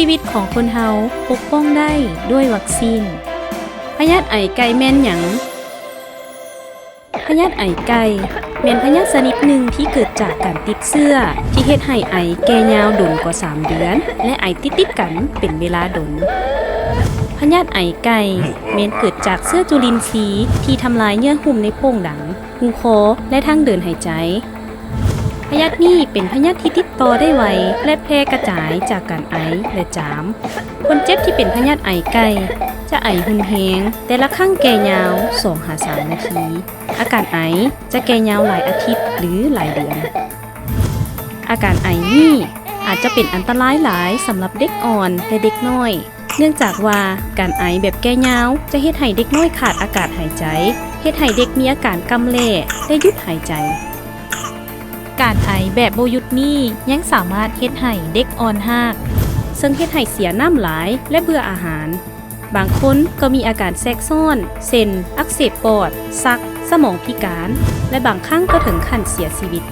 ชีวิตของคนเฮาปกป้องได้ด้วยวัคซีนพยาธิไอไก่แม่นหยังพยาธิไอไก่แม่นพยาธิชนิดหนึ่งที่เกิดจากการติดเชื้อที่เฮ็ดให้ไอแก่ยาวดนกว่า3 เดือนและไอติดกันเป็นเวลาดนพยาธิไอไก่แม่นเกิดจากเชื้อจุลินทรีย์ที่ทำลายเยื่อหุ้มในโพรงหลังหูคอและทางเดินหายใจพยาธินี้เป็นพยาธิที่ติดต่อได้ไวและแพร่กระจายจากการไอและจามคนเจ็บที่เป็นพยาธิไอไก่จะไอหุนแฮงแต่ละครั้งแก่ยาว 2-3 นาทีอาการไอจะแก่ยาวหลายอาทิตย์หรือหลายเดือนอาการไอนี้อาจจะเป็นอันตรายหลายสำหรับเด็กอ่อนและเด็กน้อยเนื่องจากว่าการไอแบบแก่ยาวจะเฮ็ดให้เด็กน้อยขาดอากาศหายใจเฮ็ดให้เด็กมีอาการกำเร่และหยุดหายใจการไอแบบบ่หยุดนี้ยังสามารถเฮ็ดให้เด็กอ่อนหากซึ่งเฮ็ดให้เสียน้ำหลายและเบื่ออาหารบางคนก็มีอาการแทรกซ้อนเช่นอักเสบปอดซักสมองพิการและบางครั้งก็ถึงขั้นเสียชีวิต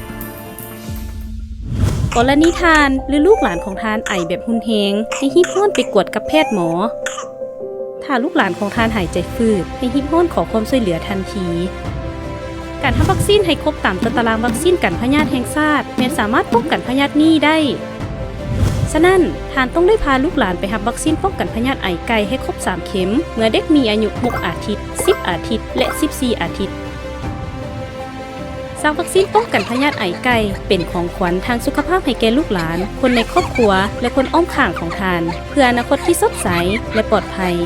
กรณีทานหรือลูกหลานของทานไอแบบรุนแรงให้รีบร้อนไปกวดกับแพทย์หมอถ้าลูกหลานของทานหายใจฝืดให้รีบร้อนขอความช่วยเหลือทันทีการทำวัคซีนให้ครบตามตารางวัคซีนกันพยาธิแห่งชาติแม้นสามารถป้องกันพยาธินี้ได้ฉะนั้นทานต้องได้พาลูกหลานไปรับวัคซีนป้องกันพยาธิไอไก่ให้ครบ3 เข็มเมื่อเด็กมีอายุ6 อาทิตย์10 อาทิตย์และ14 อาทิตย์สร้างวัคซีนป้องกันพยาธิไอไก่เป็นของขวัญทางสุขภาพให้แก่ลูกหลานคนในครอบครัวและคนอ้อมข้างของทานเพื่ออนาคตที่สดใสและปลอดภัย